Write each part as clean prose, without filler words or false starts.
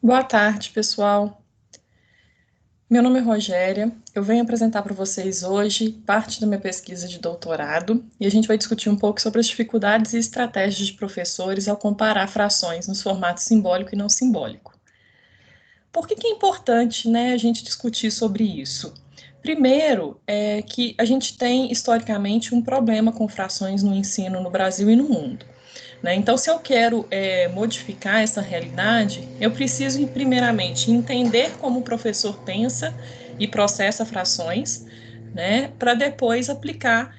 Boa tarde, pessoal. Meu nome é Rogéria. Eu venho apresentar para vocês hoje parte da minha pesquisa de doutorado e a gente vai discutir um pouco sobre as dificuldades e estratégias de professores ao comparar frações nos formatos simbólico e não simbólico. Por que é importante, a gente discutir sobre isso? Primeiro, é que a gente tem historicamente um problema com frações no ensino no Brasil e no mundo. Então, se eu quero modificar essa realidade, eu preciso, primeiramente, entender como o professor pensa e processa frações, para depois aplicar,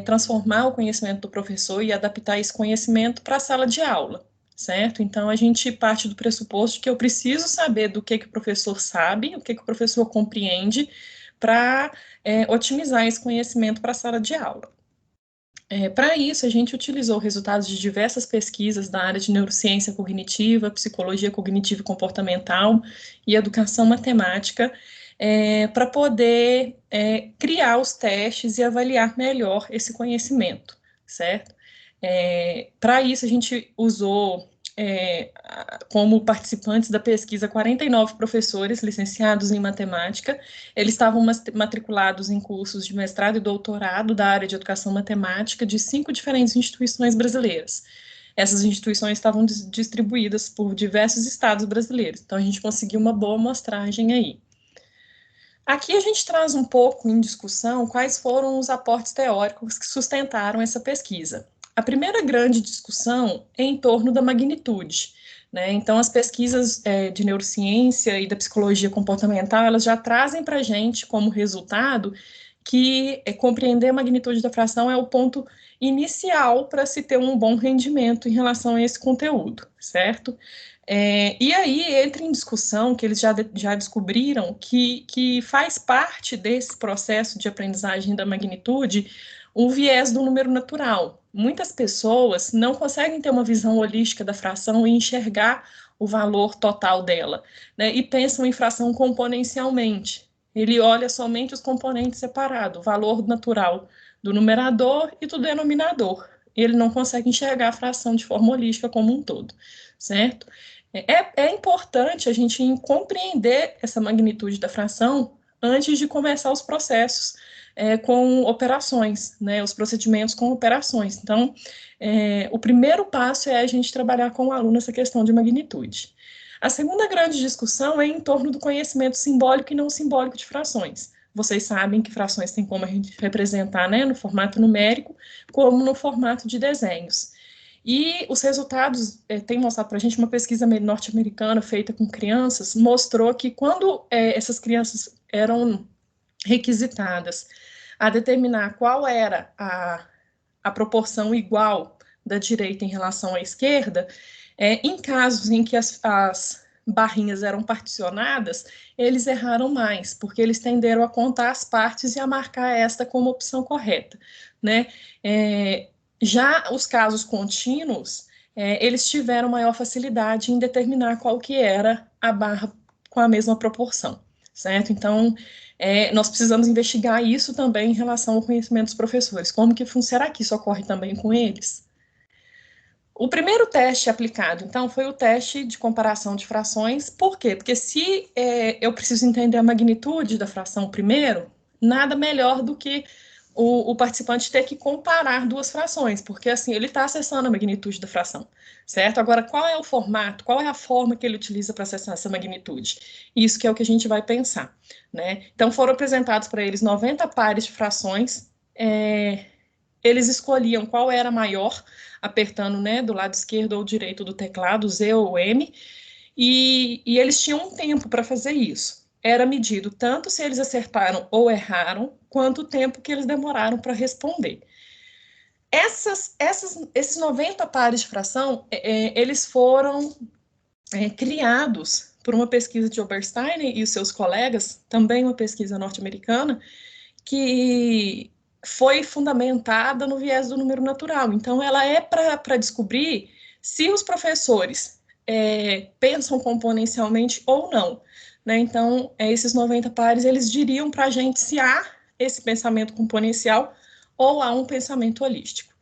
transformar o conhecimento do professor e adaptar esse conhecimento para a sala de aula, certo? Então, a gente parte do pressuposto que eu preciso saber do que o professor sabe, o que o professor compreende, para otimizar esse conhecimento para a sala de aula. Para isso, a gente utilizou resultados de diversas pesquisas da área de neurociência cognitiva, psicologia cognitiva e comportamental e educação matemática, para poder criar os testes e avaliar melhor esse conhecimento, certo? Para isso, a gente usou como participantes da pesquisa 49 professores licenciados em matemática. Eles estavam matriculados em cursos de mestrado e doutorado da área de educação matemática de 5 diferentes instituições brasileiras. Essas instituições estavam distribuídas por diversos estados brasileiros, então a gente conseguiu uma boa amostragem aí. Aqui a gente traz um pouco em discussão quais foram os aportes teóricos que sustentaram essa pesquisa. A primeira grande discussão é em torno da magnitude. Então, as pesquisas de neurociência e da psicologia comportamental, elas já trazem para a gente como resultado que compreender a magnitude da fração é o ponto inicial para se ter um bom rendimento em relação a esse conteúdo, certo? E aí entra em discussão que eles já descobriram que faz parte desse processo de aprendizagem da magnitude o viés do número natural. Muitas pessoas não conseguem ter uma visão holística da fração e enxergar o valor total dela, e pensam em fração componencialmente. Ele olha somente os componentes separados, o valor natural do numerador e do denominador. Ele não consegue enxergar a fração de forma holística como um todo, certo? É importante a gente compreender essa magnitude da fração antes de começar os processos com operações, os procedimentos com operações. Então, o primeiro passo é a gente trabalhar com o aluno essa questão de magnitude. A segunda grande discussão é em torno do conhecimento simbólico e não simbólico de frações. Vocês sabem que frações tem como a gente representar, no formato numérico, como no formato de desenhos. E os resultados têm mostrado para a gente, uma pesquisa norte-americana feita com crianças, mostrou que quando essas crianças eram requisitadas a determinar qual era a proporção igual da direita em relação à esquerda, em casos em que as barrinhas eram particionadas, eles erraram mais, porque eles tenderam a contar as partes e a marcar esta como opção correta, já os casos contínuos, eles tiveram maior facilidade em determinar qual que era a barra com a mesma proporção, certo? Então, nós precisamos investigar isso também em relação ao conhecimento dos professores. Como que será que isso ocorre também com eles? O primeiro teste aplicado, então, foi o teste de comparação de frações. Por quê? Porque se eu preciso entender a magnitude da fração primeiro, nada melhor do que o participante ter que comparar duas frações, porque assim ele está acessando a magnitude da fração, certo? Agora, qual é o formato, qual é a forma que ele utiliza para acessar essa magnitude? Isso que é o que a gente vai pensar, Então, foram apresentados para eles 90 pares de frações, eles escolhiam qual era maior, apertando, do lado esquerdo ou direito do teclado, Z ou M, e eles tinham um tempo para fazer isso. Era medido tanto se eles acertaram ou erraram, quanto o tempo que eles demoraram para responder. Esses 90 pares de fração, eles foram criados por uma pesquisa de Oberstein e os seus colegas, também uma pesquisa norte-americana, que foi fundamentada no viés do número natural. Então, ela é para descobrir se os professores pensam componencialmente ou não. Então, esses 90 pares, eles diriam para a gente se há esse pensamento componencial ou há um pensamento holístico.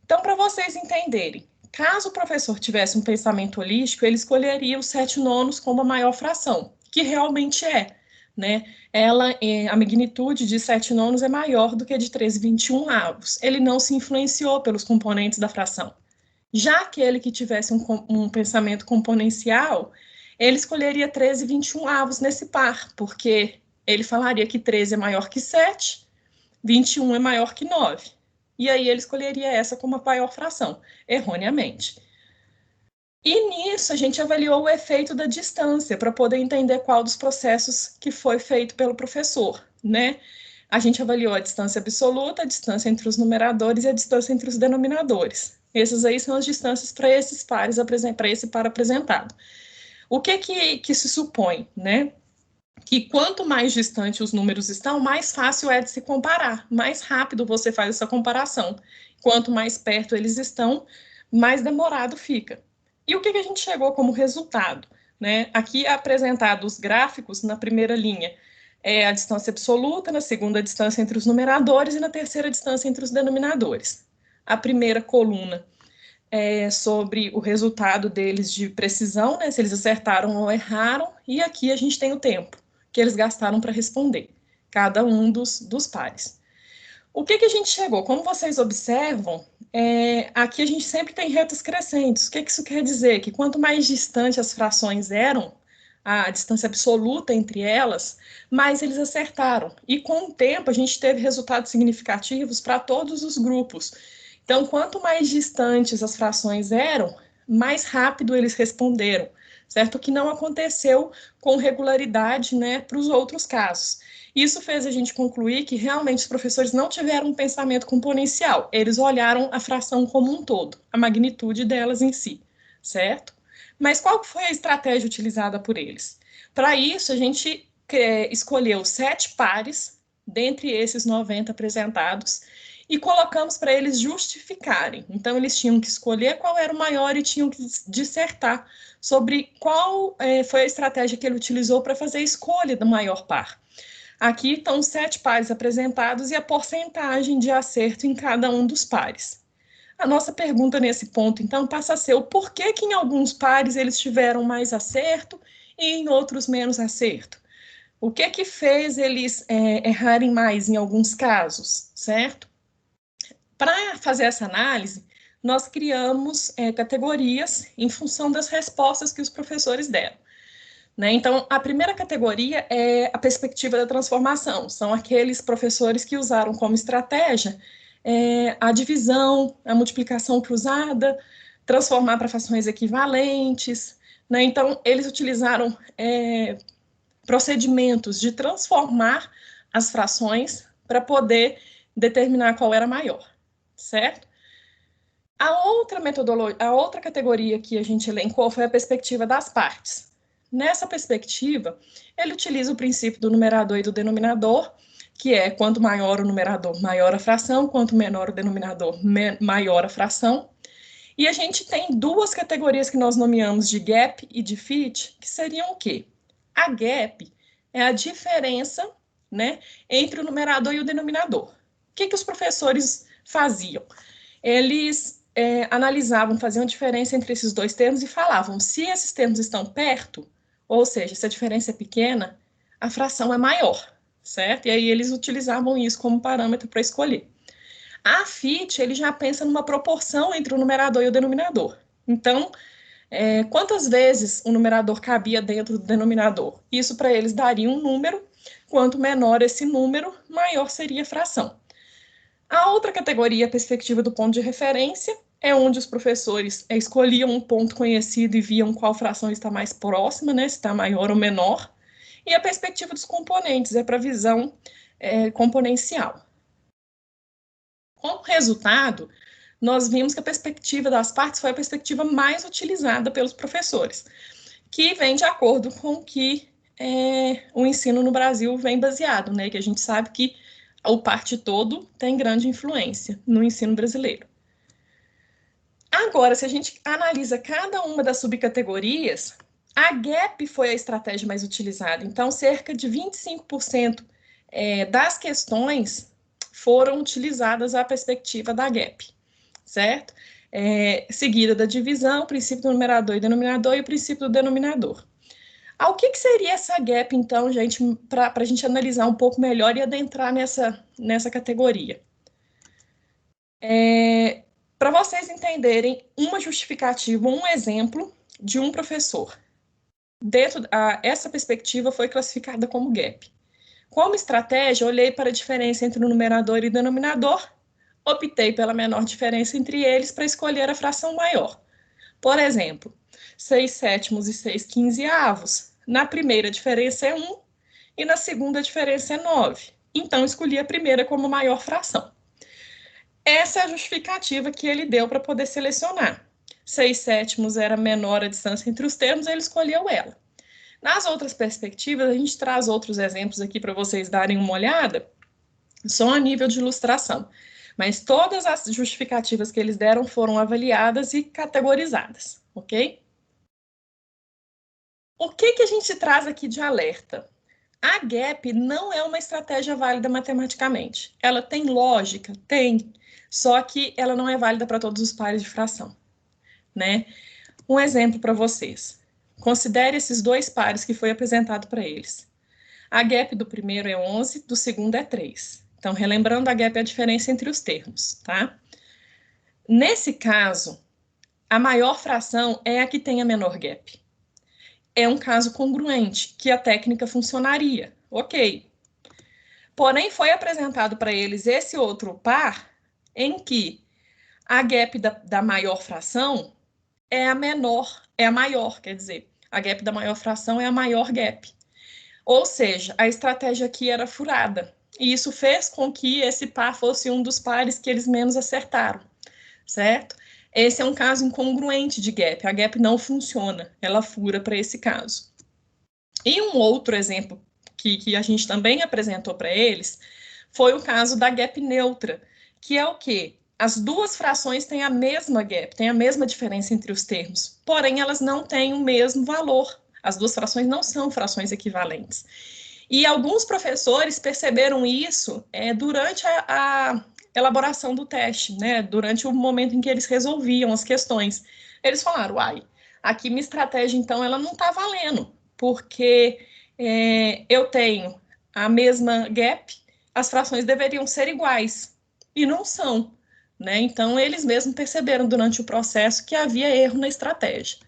Então, para vocês entenderem, Caso o professor tivesse um pensamento holístico, ele escolheria os 7/9 como a maior fração, que realmente é, né? A magnitude de 7/9 é maior do que a de 13/21. Ele não se influenciou pelos componentes da fração. Já aquele que tivesse um pensamento componencial, ele escolheria 13/21 nesse par, porque ele falaria que 13 é maior que 7, 21 é maior que 9. E aí ele escolheria essa como a maior fração, erroneamente. E nisso a gente avaliou o efeito da distância para poder entender qual dos processos que foi feito pelo professor, né? A gente avaliou a distância absoluta, a distância entre os numeradores e a distância entre os denominadores. Essas aí são as distâncias para esses pares, para esse par apresentado. O que se supõe, né? Que quanto mais distante os números estão, mais fácil é de se comparar, mais rápido você faz essa comparação. Quanto mais perto eles estão, mais demorado fica. E o que a gente chegou como resultado? Né? Aqui é apresentado os gráficos na primeira linha, é a distância absoluta, na segunda a distância entre os numeradores e na terceira a distância entre os denominadores. A primeira coluna é sobre o resultado deles de precisão, né, se eles acertaram ou erraram, e aqui a gente tem o tempo que eles gastaram para responder, cada um dos pares. O que a gente chegou? Como vocês observam, aqui a gente sempre tem retas crescentes. O que isso quer dizer? Que quanto mais distante as frações eram, a distância absoluta entre elas, mais eles acertaram. E com o tempo a gente teve resultados significativos para todos os grupos. Então, quanto mais distantes as frações eram, mais rápido eles responderam, certo? O que não aconteceu com regularidade, né, para os outros casos. Isso fez a gente concluir que realmente os professores não tiveram um pensamento componencial, eles olharam a fração como um todo, a magnitude delas em si, certo? Mas qual foi a estratégia utilizada por eles? Para isso, a gente escolheu 7 pares dentre esses 90 apresentados e colocamos para eles justificarem. Então, eles tinham que escolher qual era o maior e tinham que dissertar sobre qual foi a estratégia que ele utilizou para fazer a escolha do maior par. Aqui estão os 7 pares apresentados e a porcentagem de acerto em cada um dos pares. A nossa pergunta nesse ponto, então, passa a ser o porquê que em alguns pares eles tiveram mais acerto e em outros menos acerto. O que fez eles errarem mais em alguns casos, certo? Para fazer essa análise, nós criamos categorias em função das respostas que os professores deram. Né? Então, a primeira categoria é a perspectiva da transformação. São aqueles professores que usaram como estratégia a divisão, a multiplicação cruzada, transformar para frações equivalentes. Né? Então, eles utilizaram procedimentos de transformar as frações para poder determinar qual era maior, certo? A outra categoria que a gente elencou foi a perspectiva das partes. Nessa perspectiva, ele utiliza o princípio do numerador e do denominador, que é quanto maior o numerador, maior a fração, quanto menor o denominador, maior a fração. E a gente tem 2 categorias que nós nomeamos de gap e de fit, que seriam o quê? A gap é a diferença, né, entre o numerador e o denominador. O que os professores faziam? Eles analisavam, faziam diferença entre esses 2 termos e falavam, se esses termos estão perto, ou seja, se a diferença é pequena, a fração é maior, certo? E aí eles utilizavam isso como parâmetro para escolher. A FIT, ele já pensa numa proporção entre o numerador e o denominador. Então, quantas vezes o numerador cabia dentro do denominador? Isso para eles daria um número, quanto menor esse número, maior seria a fração. A outra categoria, a perspectiva do ponto de referência, é onde os professores escolhiam um ponto conhecido e viam qual fração está mais próxima, né, se está maior ou menor. E a perspectiva dos componentes é para a visão componencial. Como resultado, nós vimos que a perspectiva das partes foi a perspectiva mais utilizada pelos professores, que vem de acordo com o que o ensino no Brasil vem baseado, né, que a gente sabe que o parte todo tem grande influência no ensino brasileiro. Agora, se a gente analisa cada uma das subcategorias, a gap foi a estratégia mais utilizada. Então, cerca de 25% das questões foram utilizadas a perspectiva da gap, certo? seguida da divisão, o princípio do numerador e denominador e o princípio do denominador. O que seria essa gap, então, gente, para a gente analisar um pouco melhor e adentrar nessa categoria? Para vocês entenderem uma justificativa, um exemplo de um professor. Essa perspectiva foi classificada como gap. Como estratégia, olhei para a diferença entre o numerador e o denominador, optei pela menor diferença entre eles para escolher a fração maior. Por exemplo, 6/7 e 6/15. Na primeira a diferença é 1 e na segunda a diferença é 9. Então, escolhi a primeira como maior fração. Essa é a justificativa que ele deu para poder selecionar. 6/7 era menor a distância entre os termos, ele escolheu ela. Nas outras perspectivas, a gente traz outros exemplos aqui para vocês darem uma olhada, só a nível de ilustração. Mas todas as justificativas que eles deram foram avaliadas e categorizadas, ok? O que a gente traz aqui de alerta? A gap não é uma estratégia válida matematicamente. Ela tem lógica? Tem. Só que ela não é válida para todos os pares de fração, né? Um exemplo para vocês. Considere esses dois pares que foi apresentado para eles. A gap do primeiro é 11, do segundo é 3. Então, relembrando, a gap é a diferença entre os termos, tá? Nesse caso, a maior fração é a que tem a menor gap. É um caso congruente, que a técnica funcionaria. Ok. Porém, foi apresentado para eles esse outro par em que a gap da maior fração é a menor, é a maior, quer dizer, a gap da maior fração é a maior gap. Ou seja, a estratégia aqui era furada. E isso fez com que esse par fosse um dos pares que eles menos acertaram, certo? Esse é um caso incongruente de gap. A gap não funciona, ela fura para esse caso. E um outro exemplo que a gente também apresentou para eles foi o caso da gap neutra, que é o quê? As duas frações têm a mesma gap, têm a mesma diferença entre os termos, porém elas não têm o mesmo valor. As duas frações não são frações equivalentes. E alguns professores perceberam isso durante a elaboração do teste, né? Durante o momento em que eles resolviam as questões. Eles falaram, uai, aqui minha estratégia, então, ela não está valendo, porque eu tenho a mesma gap, as frações deveriam ser iguais, e não são, né? Então, eles mesmos perceberam durante o processo que havia erro na estratégia.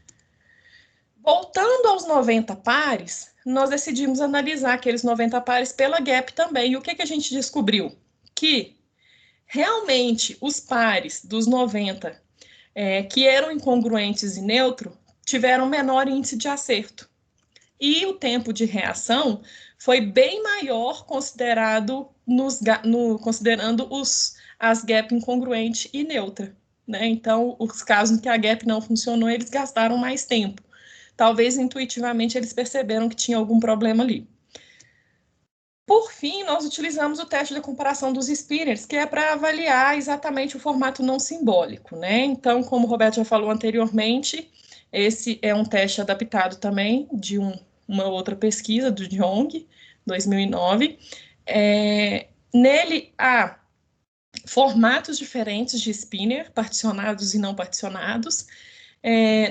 Voltando aos 90 pares, nós decidimos analisar aqueles 90 pares pela gap também. E o que a gente descobriu? Que realmente os pares dos 90 que eram incongruentes e neutro tiveram menor índice de acerto. E o tempo de reação foi bem maior considerando as gap incongruente e neutra, né? Então, os casos em que a gap não funcionou, eles gastaram mais tempo. Talvez intuitivamente eles perceberam que tinha algum problema ali. Por fim, nós utilizamos o teste de comparação dos spinners, que é para avaliar exatamente o formato não simbólico, né? Então, como o Roberto já falou anteriormente, esse é um teste adaptado também de uma outra pesquisa do Jong, 2009. Nele há formatos diferentes de spinner, particionados e não particionados.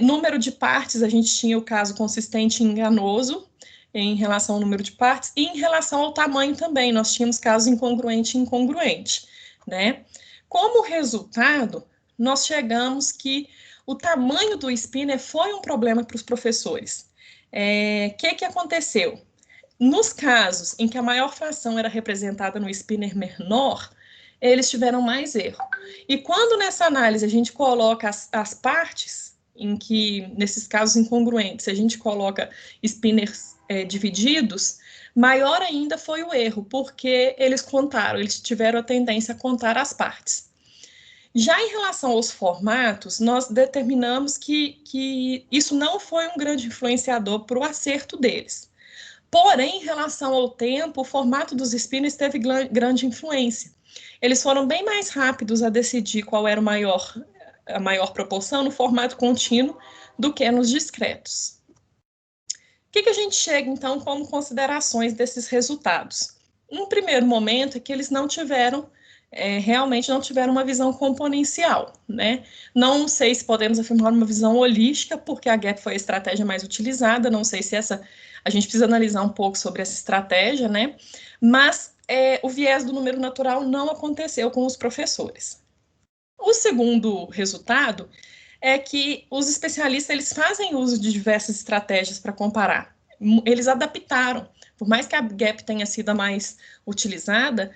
Número de partes, a gente tinha o caso consistente e enganoso em relação ao número de partes, e em relação ao tamanho também, nós tínhamos casos incongruente e incongruente, né? Como resultado, nós chegamos que o tamanho do spinner foi um problema para os professores. Que aconteceu? Nos casos em que a maior fração era representada no spinner menor, eles tiveram mais erro. E quando nessa análise a gente coloca as partes, em que, nesses casos incongruentes, a gente coloca spinners divididos, maior ainda foi o erro, porque eles tiveram a tendência a contar as partes. Já em relação aos formatos, nós determinamos que isso não foi um grande influenciador para o acerto deles. Porém, em relação ao tempo, o formato dos spinners teve grande influência. Eles foram bem mais rápidos a decidir qual era a maior proporção no formato contínuo do que nos discretos. O que a gente chega, então, como considerações desses resultados? Um primeiro momento é que eles não tiveram realmente não tiveram uma visão componencial, né? Não sei se podemos afirmar uma visão holística, porque a GAP foi a estratégia mais utilizada, não sei se a gente precisa analisar um pouco sobre essa estratégia, né? Mas o viés do número natural não aconteceu com os professores. O segundo resultado é que os especialistas eles fazem uso de diversas estratégias para comparar. Eles adaptaram. Por mais que a GAP tenha sido a mais utilizada,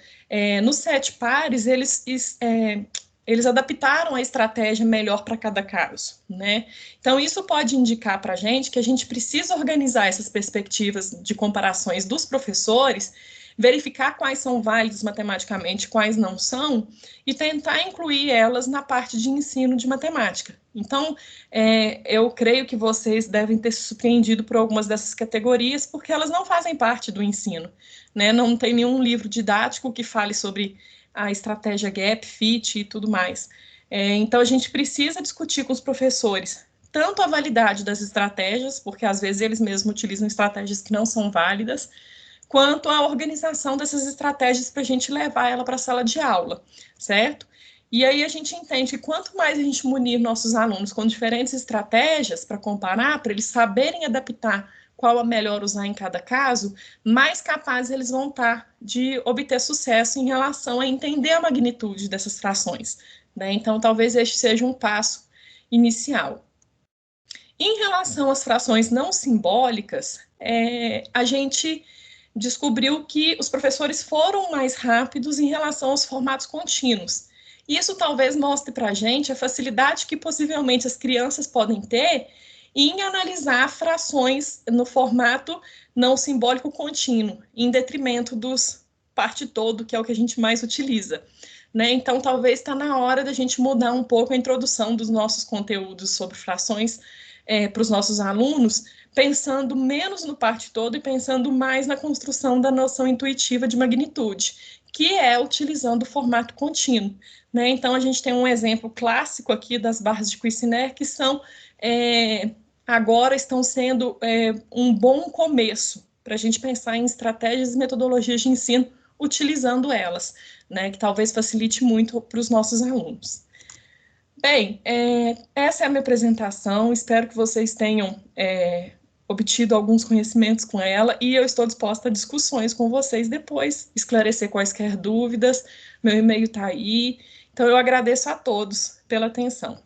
nos 7 pares eles adaptaram a estratégia melhor para cada caso, né? Então, isso pode indicar para a gente precisa organizar essas perspectivas de comparações dos professores, verificar quais são válidos matematicamente, quais não são, e tentar incluir elas na parte de ensino de matemática. Então, eu creio que vocês devem ter se surpreendido por algumas dessas categorias, porque elas não fazem parte do ensino, né? Não tem nenhum livro didático que fale sobre a estratégia GAP, FIT e tudo mais. Então, a gente precisa discutir com os professores tanto a validade das estratégias, porque às vezes eles mesmos utilizam estratégias que não são válidas, quanto à organização dessas estratégias para a gente levar ela para a sala de aula, certo? E aí a gente entende que quanto mais a gente munir nossos alunos com diferentes estratégias para comparar, para eles saberem adaptar qual a melhor usar em cada caso, mais capazes eles vão estar de obter sucesso em relação a entender a magnitude dessas frações, né? Então, talvez este seja um passo inicial. Em relação às frações não simbólicas, a gente descobriu que os professores foram mais rápidos em relação aos formatos contínuos. Isso talvez mostre para a gente a facilidade que possivelmente as crianças podem ter em analisar frações no formato não simbólico contínuo, em detrimento dos parte todo, que é o que a gente mais utiliza. Né? Então, talvez está na hora da gente mudar um pouco a introdução dos nossos conteúdos sobre frações para os nossos alunos, pensando menos no parte todo e pensando mais na construção da noção intuitiva de magnitude, que é utilizando o formato contínuo. Né? Então, a gente tem um exemplo clássico aqui das barras de Cuisinert, que são, agora estão sendo um bom começo para a gente pensar em estratégias e metodologias de ensino utilizando elas, né? Que talvez facilite muito para os nossos alunos. Bem, essa é a minha apresentação, espero que vocês tenham obtido alguns conhecimentos com ela e eu estou disposta a discussões com vocês depois, esclarecer quaisquer dúvidas, meu e-mail está aí, então eu agradeço a todos pela atenção.